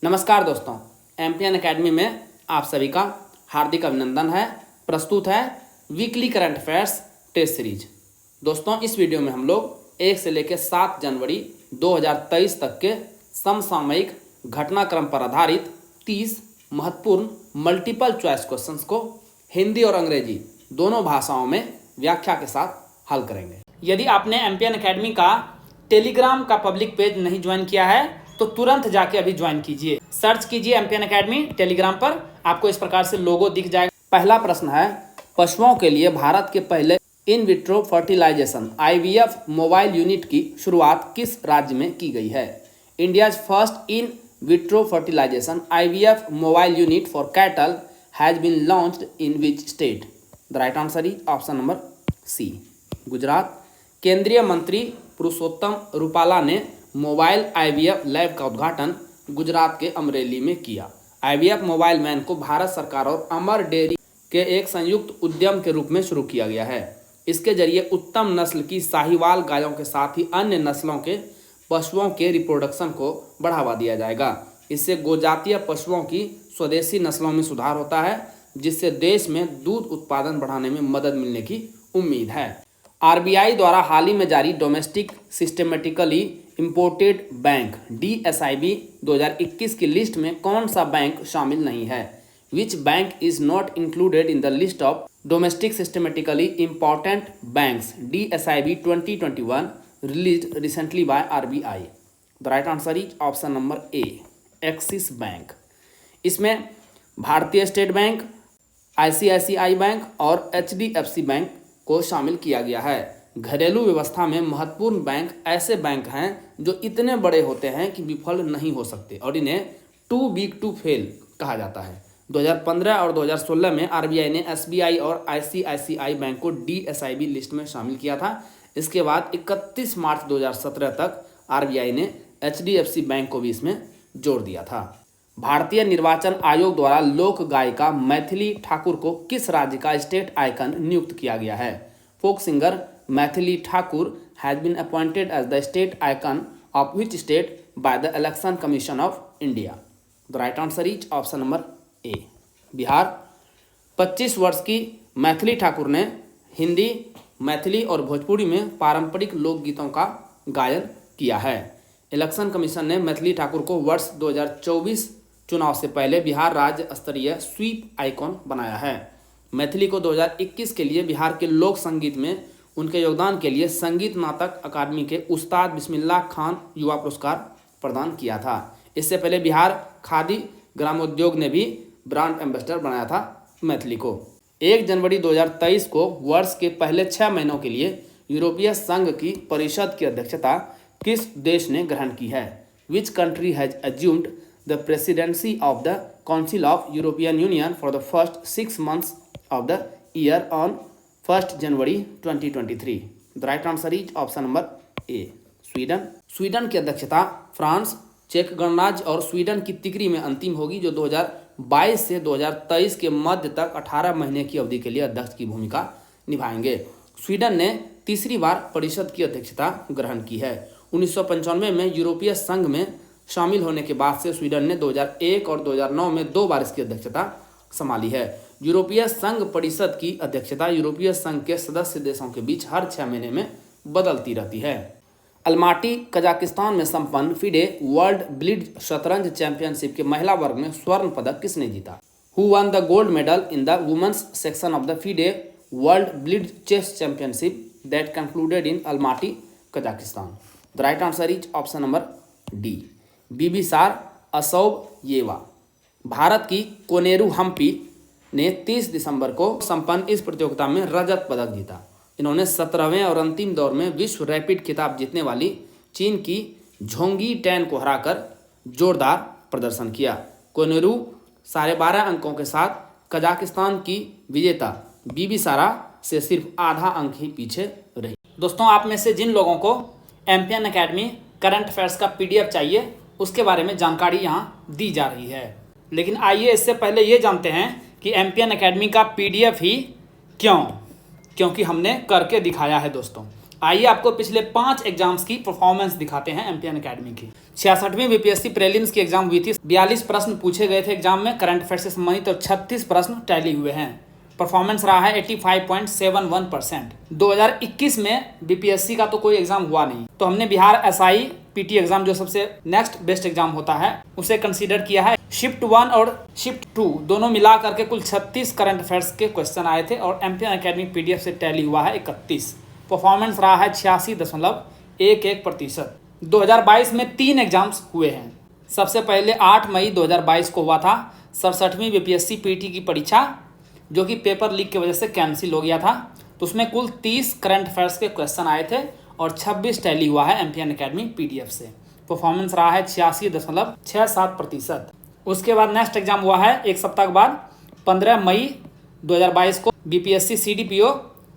नमस्कार दोस्तों, MPN academy में आप सभी का हार्दिक अभिनंदन है। प्रस्तुत है weekly current affairs test series. दोस्तों, इस वीडियो में हम लोग 1 से लेकर 7 जनवरी 2023 तक के समसामयिक घटनाक्रम पर आधारित 30 महत्वपूर्ण मल्टीपल चॉइस क्वेश्चंस को हिंदी और अंग्रेजी दोनों भाषाओं में व्याख्या के साथ हल करेंगे। यदि आपने एमपीएन एकेडमी का टेलीग्राम का पब्लिक पेज नहीं ज्वाइन किया है तो तुरंत जाके अभी ज्वाइन कीजिए। सर्च कीजिए एमपीएन एकेडमी टेलीग्राम पर, आपको इस प्रकार से लोगो दिख जाएगा। पहला प्रश्न है, पशुओं के लिए भारत के पहले in vitro fertilisation IVF mobile unit की शुरुआत किस राज्य में की गई है? India's first in vitro fertilisation IVF mobile unit for cattle has been launched in which state? The right answer is option number C, Gujarat. केंद्रीय मंत्री पुरुषोत्तम रूपाला ने मोबाइल आईवीएफ लैब का उद्घाटन गुजरात के अमरेली में किया। आईवीएफ मोबाइल वैन को भारत सरकार और अमर डेयरी के एक संयुक्त उद्यम के रूप में शुरू किया गया है। इसके जरिए उत्तम नस्ल की साहीवाल गायों के साथ ही अन्य नस्लों के पशुओं के रिप्रोडक्शन को बढ़ावा दिया जाएगा। इससे गोजातीय पशुओं की स्वदेशी नस्लों में सुधार होता है, जिससे देश में दूध उत्पादन बढ़ाने में मदद मिलने की उम्मीद है। आरबीआई द्वारा हाल ही में जारी domestic systematically imported bank DSIB 2021 की लिस्ट में कौन सा बैंक शामिल नहीं है? Which bank is not included in the list of domestic systemically important banks DSIB 2021 released recently by RBI? The right answer is option number A, Axis Bank. इसमें भारतीय State Bank, ICICI Bank और HDFC Bank को शामिल किया गया है। घरेलू व्यवस्था में महत्वपूर्ण बैंक ऐसे बैंक हैं जो इतने बड़े होते हैं कि विफल नहीं हो सकते और इन्हें टू बिग टू फेल कहा जाता है। 2015 और 2016 में RBI ने SBI और ICICI बैंक को DSIB लिस्ट में शामिल किया था। इसके बाद 31 मार्च 2017 तक RBI ने HDFC बैंक को भी इसमें जोड़ दिया था। भारतीय निर्वाचन आयोग द्वारा लोक गायिका मैथिली ठाकुर को किस राज्य का स्टेट आइकन नियुक्त किया गया है? Folk singer Maithili Thakur has been appointed as the state icon of which state by the Election Commission of India? The right answer is option number A, Bihar. 25 वर्ष की मैथिली ठाकुर ने हिंदी, मैथिली और भोजपुरी में पारंपरिक लोकगीतों का गायन किया है। इलेक्शन कमीशन ने मैथिली ठाकुर को वर्ष 2024 चुनाव से पहले बिहार राज्य स्तरीय स्वीप आइकॉन बनाया है। मैथिली को 2021 के लिए बिहार के लोक संगीत में उनके योगदान के लिए संगीत नाटक अकादमी के उस्ताद बिस्मिल्लाह खान युवा पुरस्कार प्रदान किया था। इससे पहले बिहार खादी ग्रामोद्योग ने भी ब्रांड एम्बेसडर बनाया था मैथिली को। 1 जनवरी 2023 को वर्ष के पहले 6 महीनों के लिए यूरोपीय संघ की परिषद की अध्यक्षता किस देश ने ग्रहण की है? Which country has assumed the presidency of the council of European union for the first 6 months of the year on 1 January 2023? The right answer is option number A, Sweden. Sweden की अध्यक्षता फ्रांस, चेक गणराज्य और Sweden की तिगरी में अंतिम होगी, जो 2022 से 2023 के मध्य तक 18 महीने की अवधि के लिए अध्यक्ष की भूमिका निभाएंगे। स्वीडन ने तीसरी बार परिषद की अध्यक्षता ग्रहण की है। 1995 में यूरोपीय संघ में शामिल होने के बाद से स्वीडन ने 2001 और 2009 में 2 बार इसकी अध्यक्षता संभाली है। यूरोपीय संघ परिषद की अध्यक्षता यूरोपीय संघ के सदस्य देशों के बीच हर 6 महीने में बदलती रहती है। अल्माटी कजाकिस्तान में संपन्न फिडे वर्ल्ड ब्लिट्ज शतरंज चैंपियनशिप के महिला वर्ग में स्वर्ण पदक किसने जीता? Who won the gold medal in the women's section of the FIDE world blitz chess championship that concluded in Almaty Kazakhstan? The right answer is option number D, Bibisara Assaubayeva. Bharat की कोनेरू हम्पी ने 30 दिसंबर को संपन्न इस प्रतियोगिता में रजत पदक जीता। इन्होंने 17वें और अंतिम दौर में विश्व रैपिड खिताब जीतने वाली चीन की झोंगी टैन को हराकर जोरदार प्रदर्शन किया। कोनेरू 12.5 अंकों के साथ कजाकिस्तान की विजेता बिबिसारा से सिर्फ आधा अंक ही पीछे रही। दोस्तों, आप में से जिन लोगों को एमपीएन एकेडमी करंट अफेयर्स का PDF चाहिए, उसके बारे में जानकारी यहाँ दी जा रही है। लेकिन आइए इससे पहले ये जानते हैं कि एमपीएन एकेडमी का PDF ही क्यों? क्योंकि हमने करके दिखाया है दोस्तों। आइए आपको पिछले 5 एग्जाम्स की परफॉर्मेंस दिखाते हैं एमपीएन एकेडमी की। 66वीं बीपीएससी प्रीलिम्स की एग्जाम हुई थी। 42 प्रश्न पूछे गए थे एग्जाम में करंट अफेयर से संबंधित और 36 प्रश्न टैली हुए हैं। परफॉर्मेंस रहा है 85.71%। 2021 में बीपीएससी का तो कोई एग्जाम हुआ नहीं, तो हमने बिहार एसआई पीटी एग्जाम जो सबसे नेक्स्ट बेस्ट एग्जाम होता है उसे कंसीडर किया है। शिफ्ट 1 और शिफ्ट 2 दोनों मिला करके कुल 36 करंट अफेयर्स के क्वेश्चन आए थे और एमपीएन एकेडमी पीडीएफ से टैली हुआ है 31। परफॉर्मेंस रहा है 86.11%। 2022 में 3 एग्जाम्स हुए हैं। सबसे पहले 8 मई 2022 को हुआ था 67वीं बीपीएससी पीटी की परीक्षा, जो कि पेपर लीक की वजह से कैंसिल हो गया था। तो उसमें कुल 30 करंट अफेयर्स के क्वेश्चन आए थे और 26 टैली हुआ है एमपीएन एकेडमी पीडीएफ से। परफॉर्मेंस रहा है 86.67%। उसके बाद नेक्स्ट एग्जाम हुआ है एक सप्ताह के बाद 15 मई 2022 को बीपीएससी सीडीपीओ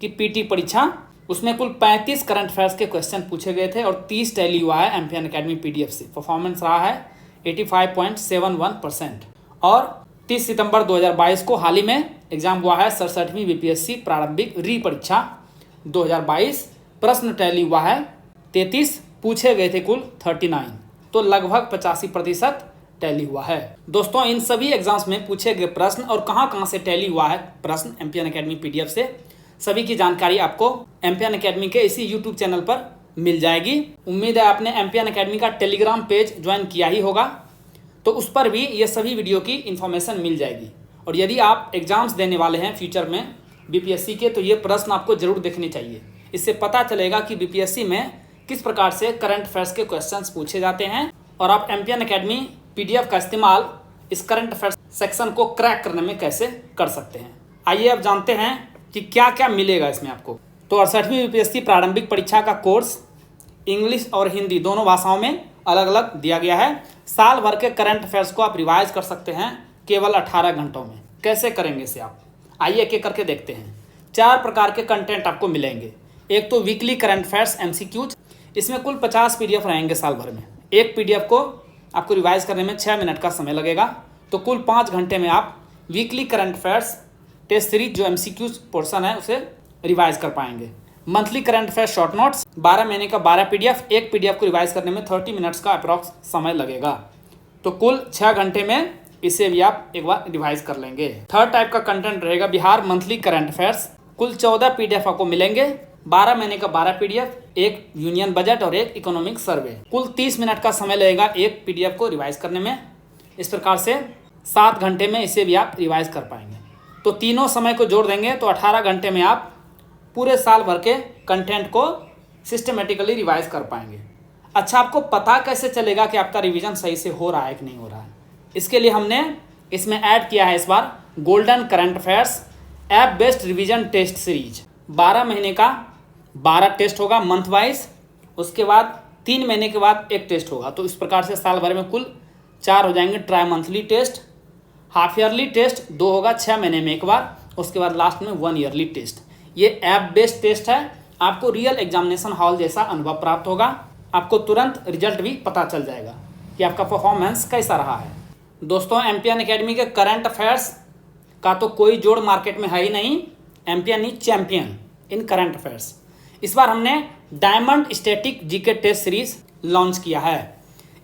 की पीटी परीक्षा। उसमें कुल 35 करंट अफेयर्स के क्वेश्चन पूछे गए थे और 30 टैली हुआ है एमपीएन एकेडमी पीडीएफ से। परफॉर्मेंस रहा है 85.71%। और 30 सितंबर 2022 को हाल ही में एग्जाम हुआ है 67वीं बीपीएससी प्रारंभिक री परीक्षा 2022। प्रश्न टैली हुआ है 33, पूछे गए थे कुल 39, तो लगभग 85% टैली हुआ है। दोस्तों इन सभी एग्जाम्स में पूछे गए प्रश्न और कहां से टैली हुआ है प्रश्न एमपीएन एकेडमी पीडीएफ से, सभी की जानकारी आपको एमपीएन एकेडमी के इसी यूट्यूब चैनल पर मिल जाएगी। उम्मीद है आपने एमपीएन एकेडमी का टेलीग्राम पेज ज्वाइन किया ही होगा, तो उस पर भी ये सभी वीडियो की इन्फॉर्मेशन मिल जाएगी। और यदि आप एग्जाम्स देने वाले हैं फ्यूचर में बीपीएससी के, तो ये प्रश्न आपको जरूर देखने चाहिए। इससे पता चलेगा कि बीपीएससी में किस प्रकार से करंट अफेयर्स के क्वेश्चंस पूछे जाते हैं और आप एमपीएन एकेडमी पीडीएफ का इस्तेमाल इस करंट अफेयर्स सेक्शन को क्रैक करने में कैसे कर सकते हैं। आइए अब जानते हैं कि क्या क्या मिलेगा इसमें आपको। तो 68वीं बीपीएससी प्रारंभिक परीक्षा का कोर्स इंग्लिश और हिंदी दोनों भाषाओं में अलग अलग दिया गया है। साल भर के करंट अफेयर्स को आप रिवाइज कर सकते हैं केवल 18 घंटों में। कैसे करेंगे इसे आप, आइए एक एक करके देखते हैं। 4 प्रकार के कंटेंट आपको मिलेंगे। एक तो वीकली करंट अफेयर्स एमसीक्यूज, इसमें कुल 50 पीडीएफ रहेंगे साल भर में। एक पीडीएफ को आपको रिवाइज करने में 6 मिनट का समय लगेगा, तो कुल 5 घंटे में आप weekly current affairs test series जो एमसीक्यूज पोर्शन है उसे रिवाइज कर पाएंगे। Monthly current affairs short notes 12 महीने का 12 पीडीएफ, एक पीडीएफ को रिवाइज करने में 30 मिनट्स का अप्रॉक्स समय लगेगा, तो कुल 6 घंटे में इसे भी आप एक बार रिवाइज कर लेंगे। थर्ड टाइप का कंटेंट रहेगा बिहार मंथली करंट अफेयर्स। कुल 14 पीडीएफ आपको मिलेंगे, 12 महीने का 12 पीडीएफ, एक यूनियन बजट और एक इकोनॉमिक सर्वे। कुल 30 मिनट का समय लगेगा एक पीडीएफ को रिवाइज करने में। इस प्रकार से 7 घंटे में इसे भी आप रिवाइज कर पाएंगे। तो तीनों समय को जोड़ देंगे तो 18 घंटे में आप पूरे साल भर के कंटेंट को सिस्टमेटिकली रिवाइज कर पाएंगे। अच्छा, आपको पता कैसे चलेगा कि आपका रिवीजन सही से हो रहा है कि नहीं हो रहा है? इसके लिए हमने इसमें ऐड किया है इस बार golden current affairs app based revision test series. 12 महीने का 12 टेस्ट होगा मंथ वाइज, उसके बाद 3 महीने के बाद एक टेस्ट होगा। तो इस प्रकार से साल भर में कुल 4 हो जाएंगे tri monthly test. Half yearly test 2 होगा 6 महीने में एक बार, उसके बाद लास्ट में 1 ईयरली टेस्ट। ये ऐप बेस्ड टेस्ट है, आपको रियल एग्जामिनेशन हॉल जैसा अनुभव प्राप्त होगा। आपको तुरंत रिजल्ट भी पता चल जाएगा कि आपका परफॉर्मेंस कैसा रहा है। दोस्तों एमपीएन एकेडमी के करंट अफेयर्स का तो कोई जोड़ मार्केट में है ही नहीं। MPN is champion in current affairs. इस बार हमने diamond static GK test series launch किया है।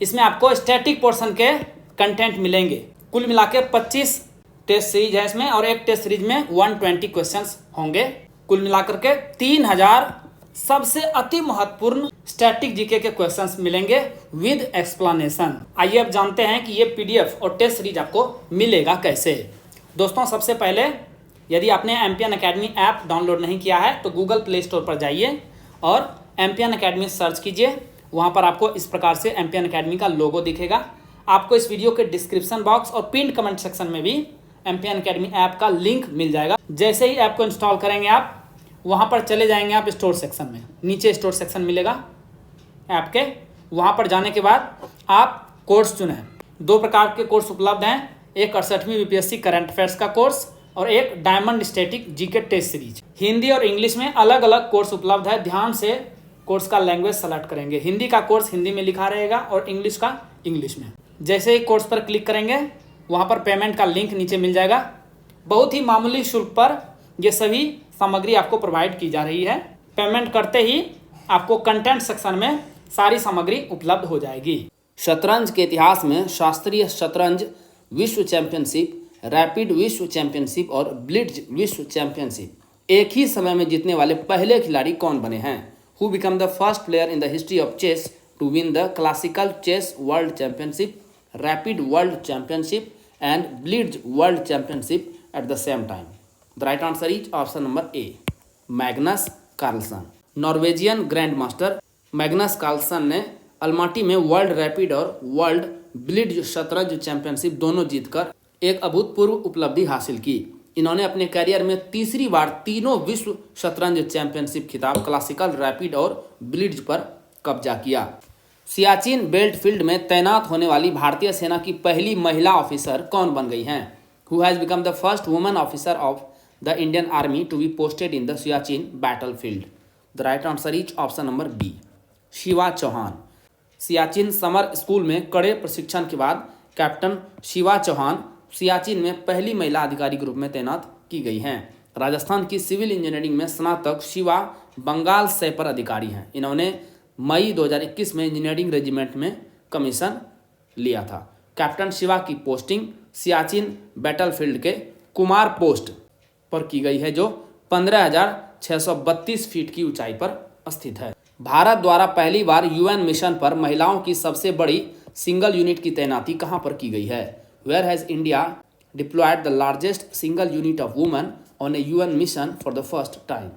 इसमें आपको स्टैटिक पोर्शन के कंटेंट मिलेंगे। कुल मिला के 25 टेस्ट सीरीज है इसमें, और एक टेस्ट सीरीज में 120 क्वेश्चंस होंगे। कुल मिलाकर के 3000 सबसे अति महत्वपूर्ण स्टैटिक जीके के क्वेश्चंस मिलेंगे विद एक्सप्लेनेशन। आइए अब जानते हैं कि ये पीडीएफ और टेस्ट सीरीज आपको मिलेगा कैसे। दोस्तों सबसे पहले यदि आपने एमपीएन एकेडमी ऐप डाउनलोड नहीं किया है तो गूगल प्ले स्टोर पर जाइए और एमपीएन एकेडमी सर्च कीजिए। वहाँ पर आपको इस प्रकार से एमपीएन एकेडमी का लोगो दिखेगा। आपको इस वीडियो के डिस्क्रिप्शन बॉक्स और पिन कमेंट सेक्शन में भी एमपीएन एकेडमी ऐप का लिंक मिल जाएगा। जैसे ही ऐप को इंस्टॉल करेंगे आप वहाँ पर चले जाएंगे आप स्टोर सेक्शन में, नीचे स्टोर सेक्शन मिलेगा ऐप के। वहाँ पर जाने के बाद आप कोर्स चुनें। 2 प्रकार के कोर्स उपलब्ध हैं, एक 68वीं बीपीएससी करंट अफेयर्स का कोर्स और एक diamond static GK test series. Hindi और इंग्लिश में अलग अलग कोर्स उपलब्ध है। ध्यान से कोर्स का लैंग्वेज सेलेक्ट करेंगे। हिंदी का कोर्स हिंदी में लिखा रहेगा और इंग्लिश का इंग्लिश में। जैसे ही कोर्स पर क्लिक करेंगे वहाँ पर पेमेंट का लिंक नीचे मिल जाएगा। बहुत ही मामूली शुल्क पर ये सभी सामग्री आपको प्रोवाइड की जा रही है। पेमेंट करते ही आपको कंटेंट सेक्शन में सारी सामग्री उपलब्ध हो जाएगी। शतरंज के इतिहास में शास्त्रीय शतरंज विश्व चैंपियनशिप, रैपिड विश्व चैंपियनशिप और ब्लिट्ज विश्व चैंपियनशिप एक ही समय में जीतने वाले पहले खिलाड़ी कौन बने हैं? Who become the first player in the history of chess to win the classical chess world championship, rapid world championship and blitz world championship at the same time? The right answer is option number A, Magnus Carlsen. Norwegian grandmaster Magnus Carlsen ने Almaty में world rapid और world blitz शतरंज championship दोनों जीतकर एक अभूतपूर्व उपलब्धि हासिल की। इन्होंने अपने करियर में तीसरी बार तीनों विश्व शतरंज चैंपियनशिप खिताब क्लासिकल, रैपिड और ब्लिट्ज पर कब्जा किया। सियाचिन बेल्ट फील्ड में तैनात होने वाली भारतीय सेना की पहली महिला ऑफिसर कौन बन गई हैं? Who has become the first woman officer of the Indian Army to be posted in the Siachen battlefield? The right answer is option number B, Shiva Chauhan. Siachen summer school में कड़े प्रशिक्षण के बाद कैप्टन शिवा चौहान सियाचिन में पहली महिला अधिकारी के रूप में तैनात की गई हैं। राजस्थान की सिविल इंजीनियरिंग में स्नातक शिवा बंगाल से पर अधिकारी हैं। इन्होंने मई 2021 में इंजीनियरिंग रेजिमेंट में कमीशन लिया था। कैप्टन शिवा की पोस्टिंग सियाचिन बैटलफील्ड के कुमार पोस्ट पर की गई है, जो 15,632 फीट की ऊंचाई पर स्थित है। भारत द्वारा पहली बार यूएन मिशन पर महिलाओं की सबसे बड़ी सिंगल यूनिट की तैनाती कहां पर की गई है? Where has India deployed the largest single unit of women on a UN mission for the first time?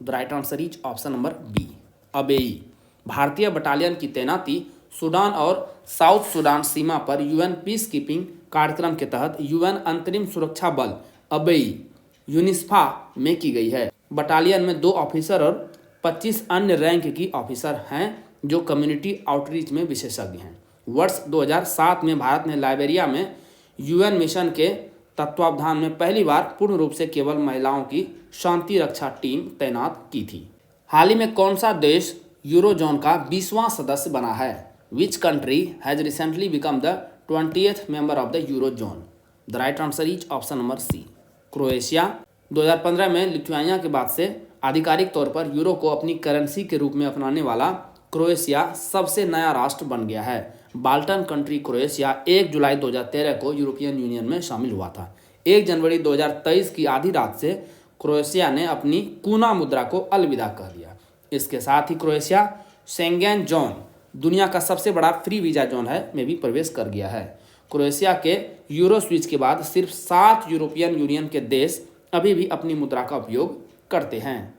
The right answer is option number B, Abyei. भारतीय बटालियन की तैनाती सूडान और साउथ सूडान सीमा पर यूएन पीस कीपिंग कार्यक्रम के तहत UN अंतरिम सुरक्षा बल अबेई यूनिस्फा में की गई है। बटालियन में 2 ऑफिसर और 25 अन्य रैंक की ऑफिसर हैं जो कम्युनिटी आउटरीच में विशेषज्ञ हैं। वर्ष 2007 में भारत ने लाइबेरिया में यूएन मिशन के तत्वावधान में पहली बार पूर्ण रूप से केवल महिलाओं की शांति रक्षा टीम तैनात की थी। हाल ही में कौन सा देश यूरोजोन का 20वां सदस्य बना है? Which country has recently become the 20th member of the Eurozone? The right answer is option number C, Croatia. 2015 में लिथुआनिया के बाद से आधिकारिक तौर पर यूरो को अपनी करेंसी के रूप में अपनाने वाला क्रोएशिया सबसे नया राष्ट्र बन गया है। बाल्टन कंट्री क्रोएशिया 1 जुलाई 2013 को यूरोपियन यूनियन में शामिल हुआ था। 1 जनवरी 2023 की आधी रात से क्रोएशिया ने अपनी कूना मुद्रा को अलविदा कह दिया। इसके साथ ही क्रोएशिया शेंगेन जोन, दुनिया का सबसे बड़ा फ्री वीजा जोन है, में भी प्रवेश कर गया है। क्रोएशिया के यूरो स्विच के बाद सिर्फ 7 यूरोपियन यूनियन के देश अभी भी अपनी मुद्रा का उपयोग करते हैं।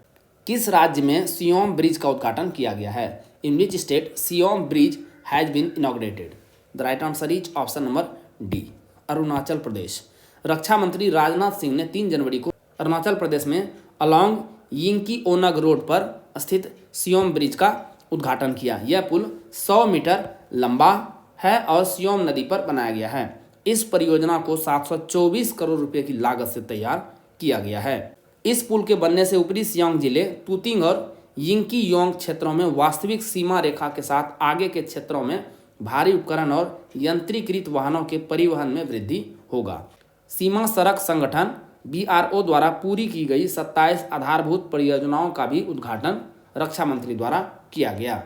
किस राज्य में सियोम ब्रिज का उद्घाटन किया गया है? In which state Siom bridge has been inaugurated? The right answer is option number D, Arunachal Pradesh. रक्षा मंत्री राजनाथ सिंह ने 3 जनवरी को अरुणाचल प्रदेश में अलोंग यिंकी ओनग रोड पर स्थित सियोम ब्रिज का उद्घाटन किया। यह पुल 100 मीटर लंबा है और सियोम नदी पर बनाया गया है। इस परियोजना को 724 करोड़ रुपए की लागत से तैयार किया गया है। इस पुल के बनने से ऊपरी सियांग जिले, तुतिंग और यिंकी योंग क्षेत्रों में वास्तविक सीमा रेखा के साथ आगे के क्षेत्रों में भारी उपकरण और यंत्रीकृत वाहनों के परिवहन में वृद्धि होगा। सीमा सड़क संगठन BRO द्वारा पूरी की गई 27 आधारभूत परियोजनाओं का भी उद्घाटन रक्षा मंत्री द्वारा किया गया।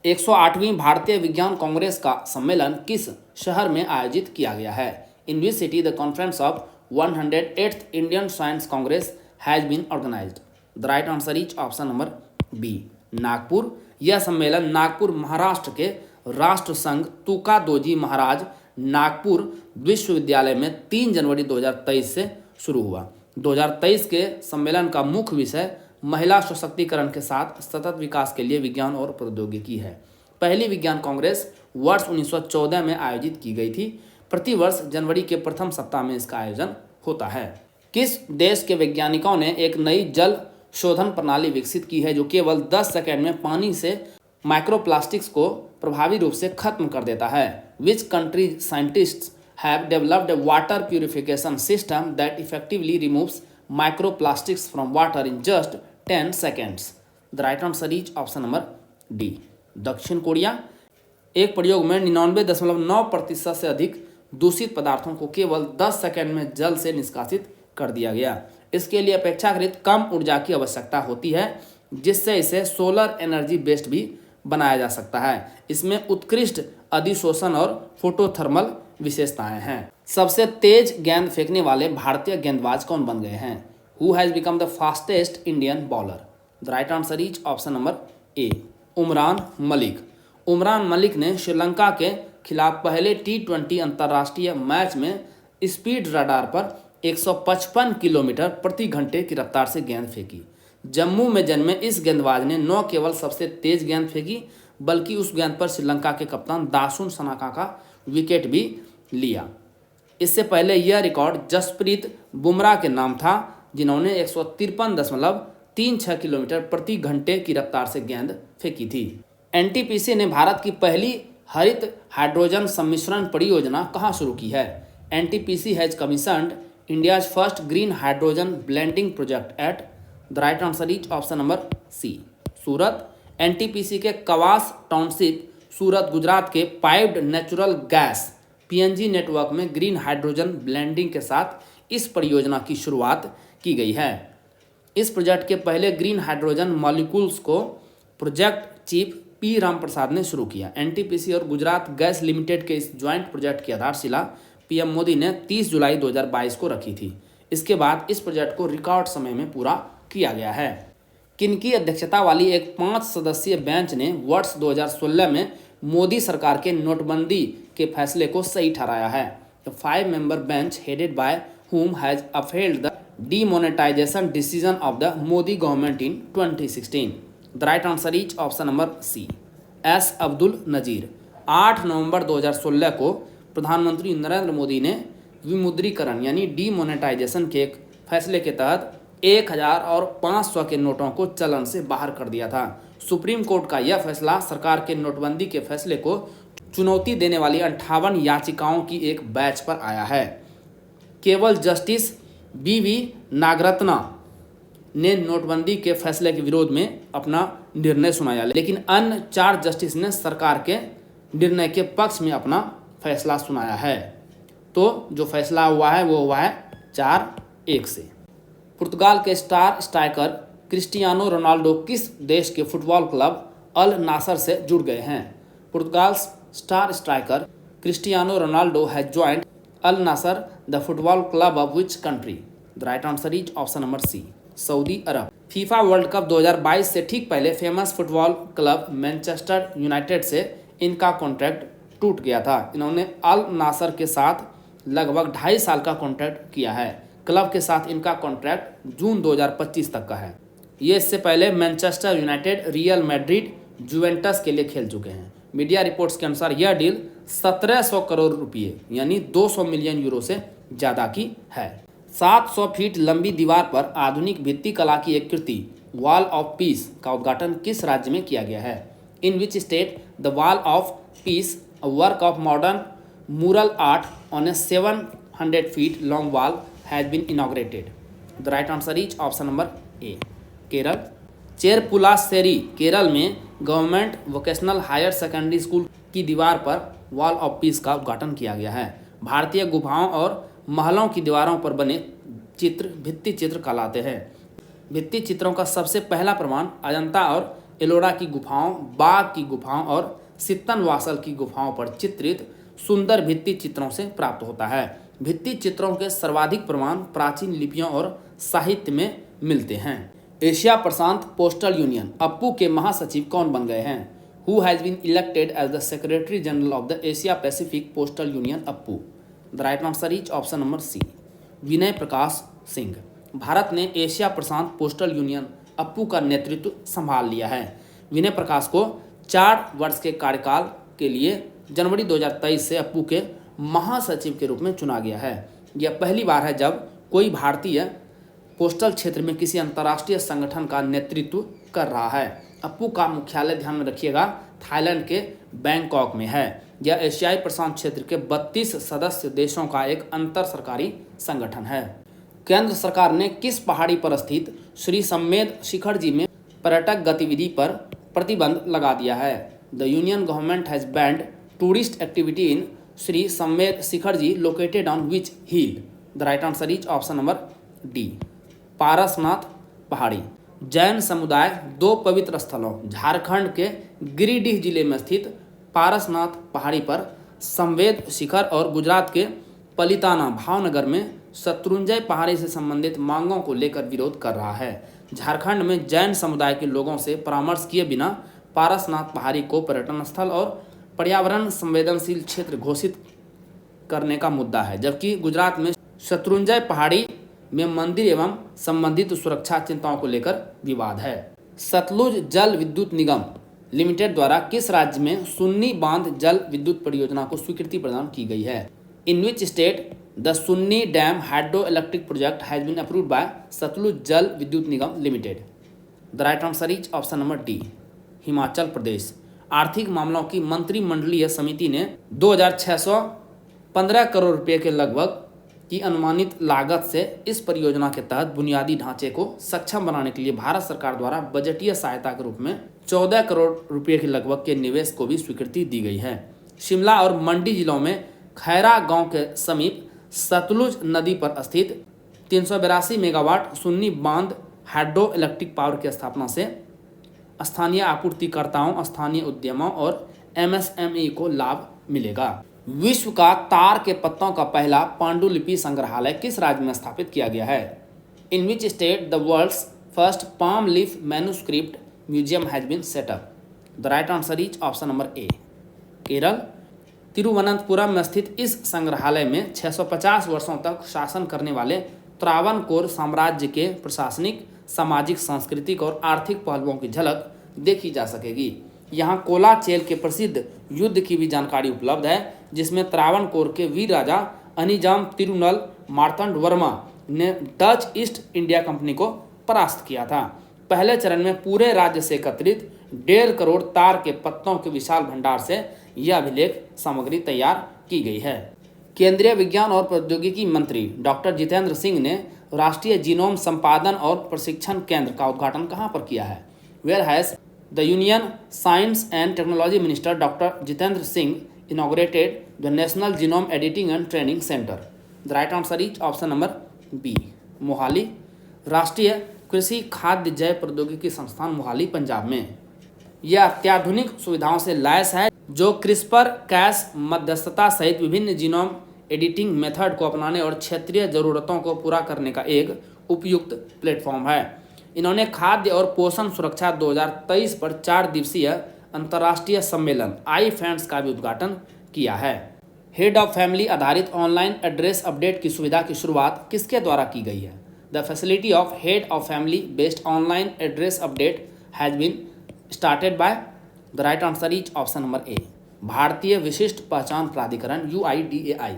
108वीं भारतीय विज्ञान कांग्रेस का सम्मेलन किस शहर में आयोजित किया गया है? In which city the conference of 108th Indian science congress has been organised? The right answer is option number B, Nagpur. यह सम्मेलन नागपुर महाराष्ट्र के राष्ट्र संघ तुकादोजी महाराज नागपुर विश्वविद्यालय में 3 जनवरी 2023 से शुरू हुआ। 2023 के सम्मेलन का मुख्य विषय महिला सशक्तिकरण के साथ सतत विकास के लिए विज्ञान और प्रौद्योगिकी है। पहली विज्ञान कांग्रेस वर्ष 1914 में आयोजित की गई थी। प्रतिवर्ष जनवरी के प्रथम सप्ताह में इसका आयोजन होता है। किस देश के वैज्ञानिकों ने एक नई जल शोधन प्रणाली विकसित की है जो केवल 10 सेकंड में पानी से माइक्रोप्लास्टिक्स को प्रभावी रूप से खत्म कर देता है? Which country scientists have developed a water purification system that effectively removes microplastics from water in just 10 seconds? The right answer is option number D, दक्षिण कोरिया। एक प्रयोग में 99.9% से अधिक दूषित पदार्थों को केवल 10 सेकंड में जल से निष्कासित कर दिया गया। इसके लिए अपेक्षाकृत कम ऊर्जा की आवश्यकता होती है। जिससे इसे सोलर एनर्जी बेस्ड भी बनाया जा सकता है। इसमें उत्कृष्ट अधिशोषण और फोटोथर्मल विशेषताएं हैं। सबसे तेज गेंद फेंकने वाले भारतीय गेंदबाज कौन बन गए हैं? Who has become the fastest Indian bowler? The right answer is option number ए, उमरान मलिक। उमरान मलिक ने श्रीलंका के खिलाफ पहले T20 अंतर्राष्ट्रीय मैच में स्पीड रडार पर 155 किलोमीटर प्रति घंटे की रफ्तार से गेंद फेंकी। जम्मू में जन्मे इस गेंदबाज ने न केवल सबसे तेज गेंद फेंकी बल्कि उस गेंद पर श्रीलंका के कप्तान दासुन सनाका का विकेट भी लिया। इससे पहले यह रिकॉर्ड जसप्रीत बुमराह के नाम था, जिन्होंने 153.36 किलोमीटर प्रति घंटे की रफ्तार से गेंद फेंकी थी। एनटीपीसी ने भारत की पहली हरित हाइड्रोजन सम्मिश्रण परियोजना कहाँ शुरू की है? NTPC has commissioned India's first green hydrogen blending project at the right answer is option number C, Surat. NTPC के कवास टाउनशिप सूरत गुजरात के piped natural gas PNG network में ग्रीन हाइड्रोजन ब्लेंडिंग के साथ इस परियोजना की शुरुआत की गई है। इस प्रोजेक्ट के पहले ग्रीन हाइड्रोजन मॉलिक्यूल्स को प्रोजेक्ट चीफ पी रामप्रसाद ने शुरू किया। एनटीपीसी और गुजरात गैस लिमिटेड के इस ज्वाइंट प्रोजेक्ट की आधारशिला पीएम मोदी ने 30 जुलाई 2022 को रखी थी। इसके बाद इस प्रोजेक्ट को रिकॉर्ड समय में पूरा किया गया है। किनकी अध्यक्षता वाली एक 5 सदस्यीय बेंच ने वर्ष 2016 में मोदी सरकार के नोटबंदी के फैसले को सही ठहराया है? The 5-member bench headed by whom has upheld the demonetization decision of the Modi government in 2016. The right answer is option number C, S Abdul Nazeer. 8 नवंबर 2016 को प्रधानमंत्री नरेंद्र मोदी ने विमुद्रीकरण यानी डीमोनेटाइजेशन के एक फैसले के तहत 1000 और 500 के नोटों को चलन से बाहर कर दिया था। सुप्रीम कोर्ट का यह फैसला सरकार के नोटबंदी के फैसले को चुनौती देने वाली 58 याचिकाओं की एक बैच पर आया है। केवल जस्टिस BV नागरत्ना ने नोटबंदी के फैसले के विरोध में अपना निर्णय सुनाया, लेकिन अन्य 4 जस्टिस ने सरकार के निर्णय के पक्ष में अपना फैसला सुनाया है। तो जो फैसला हुआ है वो हुआ है 4-1 से। पुर्तगाल के स्टार स्ट्राइकर क्रिस्टियानो रोनाल्डो किस देश के फुटबॉल क्लब अल नासर से जुड़ गए हैं? पुर्तगाल star striker Cristiano Ronaldo has joined Al Nassr the football club of which country? The right answer is option number C, Saudi Arabia. FIFA world cup 2022 से ठीक पहले famous football club Manchester United से इनका contract टूट गया था। इन्होंने अल नासर के साथ लगभग 2.5 साल का कॉन्ट्रैक्ट किया है। क्लब के साथ इनका कॉन्ट्रैक्ट जून 2025 तक का है। ये इससे पहले Manchester United, real Madrid, Juventus के लिए खेल चुके हैं। मीडिया रिपोर्ट्स के अनुसार यह डील 1700 करोड़ रुपये यानी 200 मिलियन यूरो से ज़्यादा की है। 700 फीट लंबी दीवार पर आधुनिक भित्ति कला की एक कृति वॉल ऑफ पीस का उद्घाटन किस राज्य में किया गया है? In which state the wall of peace, a work of modern mural art on a 700 feet long wall has been inaugurated? The right answer is option number A, Kerala. Cherpulassery Kerala में government vocational higher secondary school की दीवार पर wall of piece का उद्घाटन किया गया है। भारतीय गुफाओं और महलों की दीवारों पर बने चित्र भित्ति चित्र कहलाते हैं। भित्ति चित्रों का सबसे पहला प्रमाण अजंता और एलोरा की गुफाओं, बाघ की गुफाओं और सित्तनवासल की गुफाओं पर चित्रित सुंदर भित्ति चित्रों से प्राप्त होता है। भित्ति चित्रों के सर्वाधिक प्रमाण प्राचीन लिपियों और साहित्य में मिलते हैं। एशिया प्रशांत पोस्टल यूनियन अप्पू के महासचिव कौन बन गए हैं? Who has been elected as the secretary general of the Asia Pacific postal union APPU? The right answer is option number C, Vinay Prakash Singh. Bharat ने एशिया प्रशांत पोस्टल यूनियन अप्पू का नेतृत्व संभाल लिया है। विनय प्रकाश को 4 वर्ष के कार्यकाल के लिए जनवरी 2023 से अप्पू के महासचिव के रूप में चुना गया है। यह पहली बार है जब कोई भारतीय पोस्टल क्षेत्र में किसी अंतर्राष्ट्रीय संगठन का नेतृत्व कर रहा है। अप्पू का मुख्यालय, ध्यान में रखिएगा, थाईलैंड के बैंकॉक में है। यह एशियाई प्रशांत क्षेत्र के 32 सदस्य देशों का एक अंतर सरकारी संगठन है। केंद्र सरकार ने किस पहाड़ी पर स्थित श्री सम्मेद शिखर जी में पर्यटक गतिविधि पर प्रतिबंध लगा दिया है? The union government has banned tourist activity in Shri Sammed Shikhar ji located on which hill? The right answer is option number D, Parasnath पहाड़ी। जैन समुदाय दो पवित्र स्थलों झारखंड के गिरिडीह जिले में स्थित पारसनाथ पहाड़ी पर संवेद शिखर और गुजरात के पलिताना भावनगर में शत्रुंजय पहाड़ी से संबंधित मांगों को लेकर विरोध कर रहा है। झारखंड में जैन समुदाय के लोगों से परामर्श किए बिना पारसनाथ पहाड़ी को पर्यटन स्थल और पर्यावरण संवेदनशील क्षेत्र घोषित करने का मुद्दा है, जबकि गुजरात में शत्रुंजय पहाड़ी में मंदिर एवं संबंधित सुरक्षा चिंताओं को लेकर विवाद है। सतलुज जल विद्युत निगम लिमिटेड द्वारा किस राज्य में सुन्नी बांध जल विद्युत परियोजना को स्वीकृति प्रदान की गई है? In which state the Sunni dam hydro electric project has been approved by Satluj Jal Vidyut Nigam limited. The right answer is option number D, Himachal Pradesh. आर्थिक मामलों की मंत्रिमंडलीय समिति ने 2615 करोड़ रुपए के लगभग की अनुमानित लागत से इस परियोजना के तहत बुनियादी ढांचे को सक्षम बनाने के लिए भारत सरकार द्वारा बजटीय सहायता के रूप में 14 करोड़ रुपए के लगभग के निवेश को भी स्वीकृति दी गई है। शिमला और मंडी जिलों में खैरा गांव के समीप सतलुज नदी पर स्थित 382 मेगावाट सुन्नी बांध हाइड्रो इलेक्ट्रिक पावर की स्थापना से स्थानीय आपूर्तिकर्ताओं, स्थानीय उद्यमों और एमएसएमई को लाभ मिलेगा। विश्व का तार के पत्तों का पहला पांडुलिपि संग्रहालय किस राज्य में स्थापित किया गया है? In which state the world's first palm leaf manuscript museum has been set up. The right answer is option number A, Kerala. Thiruvananthapuram में स्थित इस संग्रहालय में 650 वर्षों तक शासन करने वाले त्रावणकोर साम्राज्य के प्रशासनिक, सामाजिक, सांस्कृतिक और आर्थिक पहलुओं की झलक देखी जा सकेगी। यहाँ कोलाचेल के प्रसिद्ध युद्ध की भी जानकारी उपलब्ध है, जिसमें त्रावणकोर के वीर राजा अनिजाम तिरुनल मार्तंड वर्मा ने डच ईस्ट इंडिया कंपनी को परास्त किया था। पहले चरण में पूरे राज्य से एकत्रित 1.5 करोड़ तार के पत्तों के विशाल भंडार से यह अभिलेख सामग्री तैयार की गई है। केंद्रीय विज्ञान और प्रौद्योगिकी मंत्री डॉक्टर जितेंद्र सिंह ने राष्ट्रीय जीनोम संपादन और प्रशिक्षण केंद्र का उद्घाटन कहां पर किया है? Where has the union science and technology minister doctor Jitendra Singh inaugurated the National Genome Editing and Training Center. The right answer is option number B, Mohali. राष्ट्रीय कृषि खाद्य जैव प्रौद्योगिकी संस्थान मोहाली पंजाब में यह अत्याधुनिक सुविधाओं से लैस है, जो क्रिस्पर कैस मध्यस्थता सहित विभिन्न जीनोम एडिटिंग मेथड को अपनाने और क्षेत्रीय जरूरतों को पूरा करने का एक उपयुक्त प्लेटफॉर्म है। इन्होंने खाद्य और पोषण सुरक्षा 2023 पर 4 दिवसीय अंतर्राष्ट्रीय सम्मेलन iFANS का भी उद्घाटन किया है। हेड ऑफ फैमिली आधारित ऑनलाइन एड्रेस अपडेट की सुविधा की शुरुआत किसके द्वारा की गई है? The facility of head of family based online address update has been started by. The right answer is option number A, भारतीय विशिष्ट पहचान प्राधिकरण UIDAI।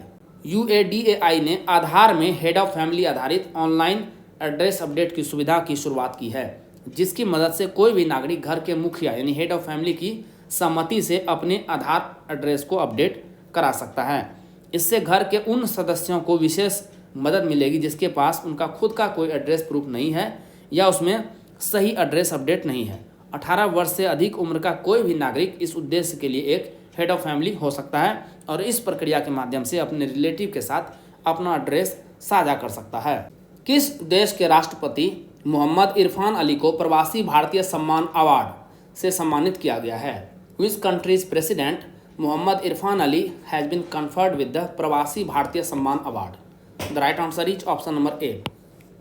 UADAI ने आधार में हेड ऑफ फैमिली आधारित ऑनलाइन एड्रेस अपडेट की सुविधा की शुरुआत की है, जिसकी मदद से कोई भी नागरिक घर के मुखिया यानी हेड ऑफ फैमिली की सहमति से अपने आधार एड्रेस को अपडेट करा सकता है। इससे घर के उन सदस्यों को विशेष मदद मिलेगी जिसके पास उनका खुद का कोई एड्रेस प्रूफ नहीं है या उसमें सही एड्रेस अपडेट नहीं है। 18 वर्ष से अधिक उम्र का कोई भी नागरिक इस उद्देश्य के लिए एक हेड ऑफ फैमिली हो सकता है और इस प्रक्रिया के माध्यम से अपने रिलेटिव के साथ अपना एड्रेस साझा कर सकता है। किस देश के राष्ट्रपति मोहम्मद इरफान अली को प्रवासी भारतीय सम्मान अवार्ड से सम्मानित किया गया है? Which country's president Mohamed Irfaan Ali has been conferred with the Pravasi Bharatiya Samman award. The right answer is option number A,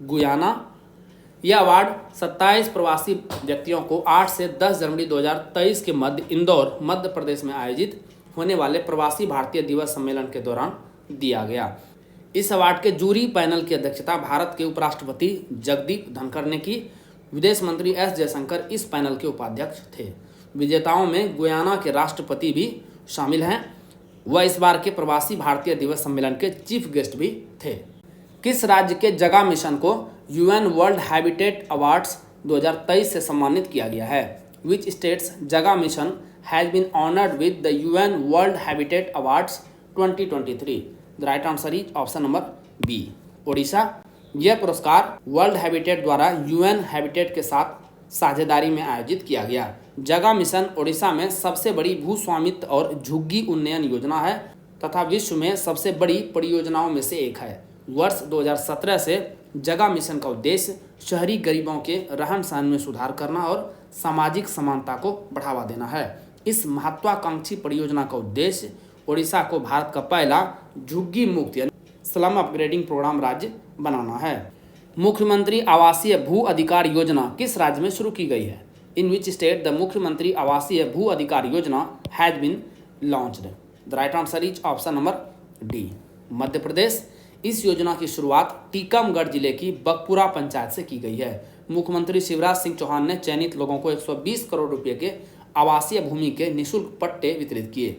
Guyana. यह अवार्ड 27 प्रवासी व्यक्तियों को 8 से 10 जनवरी 2023 के मध्य इंदौर, मध्य प्रदेश में आयोजित होने वाले प्रवासी भारतीय दिवस सम्मेलन के दौरान दिया गया। इस अवार्ड के जूरी पैनल की अध्यक्षता भारत के उपराष्ट्रपति जगदीप धनखड़ ने की। विदेश मंत्री एस जयशंकर इस पैनल के उपाध्यक्ष थे। विजेताओं में गुयाना के राष्ट्रपति भी शामिल हैं। वह इस बार के प्रवासी भारतीय दिवस सम्मेलन के चीफ गेस्ट भी थे। किस राज्य के जगह मिशन को UN वर्ल्ड हैबिटेट अवार्ड्स 2023 से सम्मानित किया गया है? Which state's Jaga mission has been honoured with the UN World Habitat Awards 2023? The right answer is option number B, Odisha. यह पुरस्कार वर्ल्ड हैबिटेट द्वारा UN हैबिटेट के साथ साझेदारी में आयोजित किया गया। जगह मिशन ओडिशा में सबसे बड़ी भूस्वामित्व और झुग्गी उन्नयन योजना है तथा विश्व में सबसे बड़ी परियोजनाओं में से एक है। वर्ष 2017 से जगह मिशन का उद्देश्य शहरी गरीबों के रहन सहन में सुधार करना और सामाजिक समानता को बढ़ावा देना है। इस महत्वाकांक्षी परियोजना का उद्देश्य ओडिशा को भारत का पहला झुग्गी मुक्त यानी स्लम अपग्रेडिंग प्रोग्राम राज्य बनाना है। मुख्यमंत्री आवासीय भू अधिकार योजना किस राज्य में शुरू की गई है? इन विच स्टेट द मुख्यमंत्री आवासीय Bhu Adhikar Yojana has been launched? The right answer is option number D, Madhya Pradesh. इस योजना की शुरुआत टीकमगढ़ जिले की बकपुरा पंचायत से की गई है। मुख्यमंत्री शिवराज सिंह चौहान ने चयनित लोगों को 120 करोड़ रुपए के आवासीय भूमि के निःशुल्क पट्टे वितरित किए।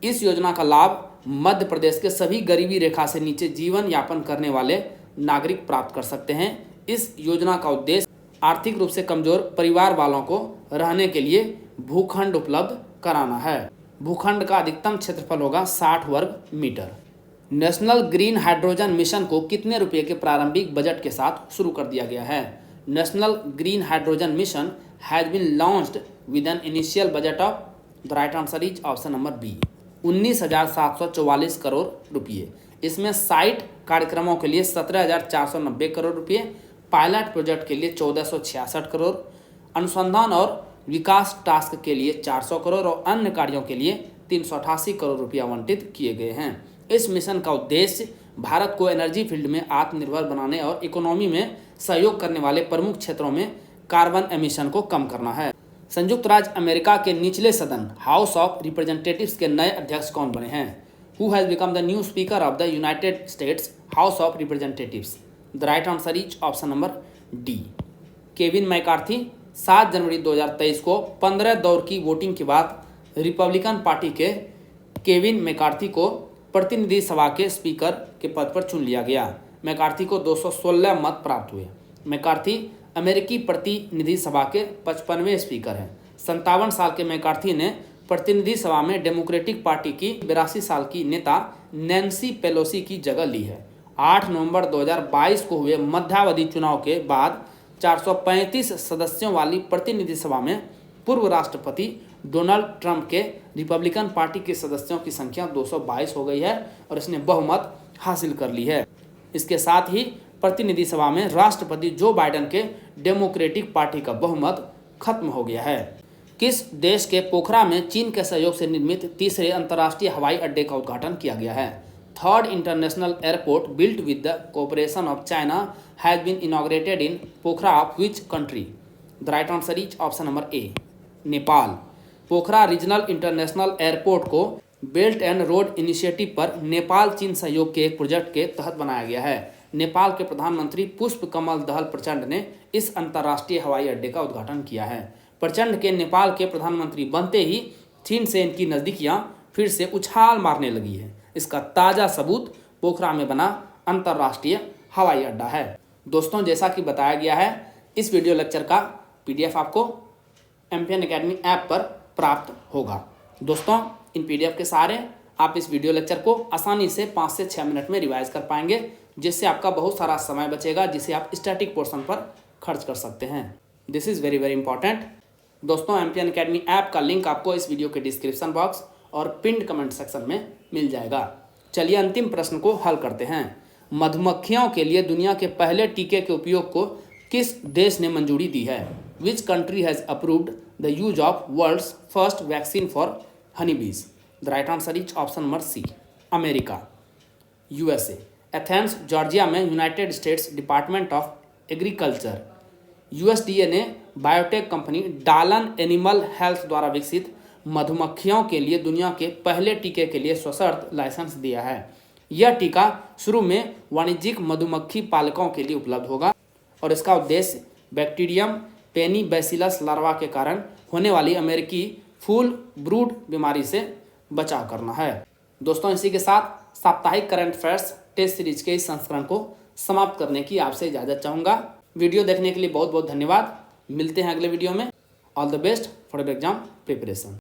इस योजना का लाभ मध्य प्रदेश के सभी गरीबी रेखा से नीचे जीवन यापन करने वाले नागरिक प्राप्त कर सकते हैं। इस योजना का उद्देश्य आर्थिक रूप से कमजोर परिवार वालों को रहने के लिए भूखंड उपलब्ध कराना है। भूखंड का अधिकतम क्षेत्रफल होगा 60 वर्ग metre. National green hydrogen mission को कितने रुपए के प्रारंभिक बजट के साथ शुरू कर दिया गया है? National green hydrogen mission has been launched with an initial budget of, the right answer is option number B, 19,744 crore रुपये। इसमें साइट कार्यक्रमों के लिए 17,490 करोड़ रुपये, पायलट प्रोजेक्ट के लिए 1,466 करोड़, अनुसंधान और विकास टास्क के लिए 400 करोड़ और अन्य कार्यों के लिए 388 करोड़ रुपये आवंटित किए गए हैं। इस मिशन का उद्देश्य भारत को एनर्जी फील्ड में आत्मनिर्भर बनाने और इकोनॉमी में सहयोग करने वाले प्रमुख क्षेत्रों में कार्बन एमिशन को कम करना है। संयुक्त राज्य अमेरिका के निचले सदन हाउस ऑफ रिप्रेजेंटेटिव्स के नए अध्यक्ष कौन बने हैं? Who has become the new speaker of the United states house of representatives? The right answer is option number D, Kevin McCarthy. 7 जनवरी 2023 को 15 दौर की वोटिंग के बाद रिपब्लिकन पार्टी के केविन मैकार्थी को प्रतिनिधि सभा के स्पीकर के पद पर चुन लिया गया। मैकार्थी को 216 मत प्राप्त हुए। मैकार्थी अमेरिकी प्रतिनिधि सभा के 55वें स्पीकर हैं। 57 साल के मैकार्थी ने प्रतिनिधि सभा में डेमोक्रेटिक पार्टी की 82 साल की नेता नैन्सी पेलोसी की जगह ली है। 8 नवंबर 2022 को हुए मध्यावधि चुनाव के बाद 435 सदस्यों वाली प्रतिनिधि सभा में पूर्व राष्ट्रपति डोनाल्ड ट्रंप के रिपब्लिकन पार्टी के सदस्यों की संख्या 222 हो गई है और इसने बहुमत हासिल कर ली है। इसके साथ ही प्रतिनिधि सभा में राष्ट्रपति जो बाइडेन के डेमोक्रेटिक पार्टी का बहुमत खत्म हो गया है। किस देश के पोखरा में चीन के सहयोग से निर्मित तीसरे अंतर्राष्ट्रीय हवाई अड्डे का उद्घाटन किया गया है? Third international airport built with the cooperation of China has been inaugurated in Pokhara of which country? The right answer is option number A, Nepal. Pokhara regional international airport को बेल्ट एंड रोड इनिशिएटिव पर नेपाल चीन सहयोग के एक प्रोजेक्ट के तहत बनाया गया है। नेपाल के प्रधानमंत्री पुष्प कमल दहल प्रचंड ने इस अंतर्राष्ट्रीय हवाई अड्डे का उद्घाटन किया है। प्रचंड के नेपाल के प्रधानमंत्री बनते ही चीन से इनकी नज़दीकियां फिर से उछाल मारने लगी है। इसका ताज़ा सबूत पोखरा में बना अंतर्राष्ट्रीय हवाई अड्डा है। दोस्तों, जैसा कि बताया गया है, इस वीडियो लेक्चर का PDF आपको एमपीएन एकेडमी ऐप पर प्राप्त होगा। दोस्तों, इन PDF के सहारे आप इस वीडियो लेक्चर को आसानी से 5 से 6 मिनट में रिवाइज कर पाएंगे, जिससे आपका बहुत सारा समय बचेगा, जिसे आप स्टैटिक पोर्शन पर खर्च कर सकते हैं। This is very very important. दोस्तों, एमपीएन एकेडमी ऐप का लिंक आपको इस वीडियो के डिस्क्रिप्शन बॉक्स और पिंड कमेंट सेक्शन में मिल जाएगा। चलिए अंतिम प्रश्न को हल करते हैं। मधुमक्खियों के लिए दुनिया के पहले टीके के उपयोग को किस देश ने मंजूरी दी है? Which country has approved the use of world's first vaccine for honey bees? The right answer is option number C, America, USA। Athens Georgia में United States Department of Agriculture USDA ने biotech company Dalan animal health द्वारा विकसित मधुमक्खियों के लिए दुनिया के पहले टीके के लिए सशर्त लाइसेंस दिया है। यह टीका शुरू में वाणिज्यिक मधुमक्खी पालकों के लिए उपलब्ध होगा और इसका उद्देश्य बैक्टीरियम पेनीबैसिलस लार्वा के कारण होने वाली अमेरिकी फूल ब्रूड बीमारी से बचाव करना है। दोस्तों, इसी के साथ साप्ताहिक करंट अफेयर्स टेस्ट सीरीज के इस संस्करण को समाप्त करने की आपसे इजाज़त चाहूँगा। वीडियो देखने के लिए बहुत बहुत धन्यवाद। मिलते हैं अगले वीडियो में। All the best for your exam preparation.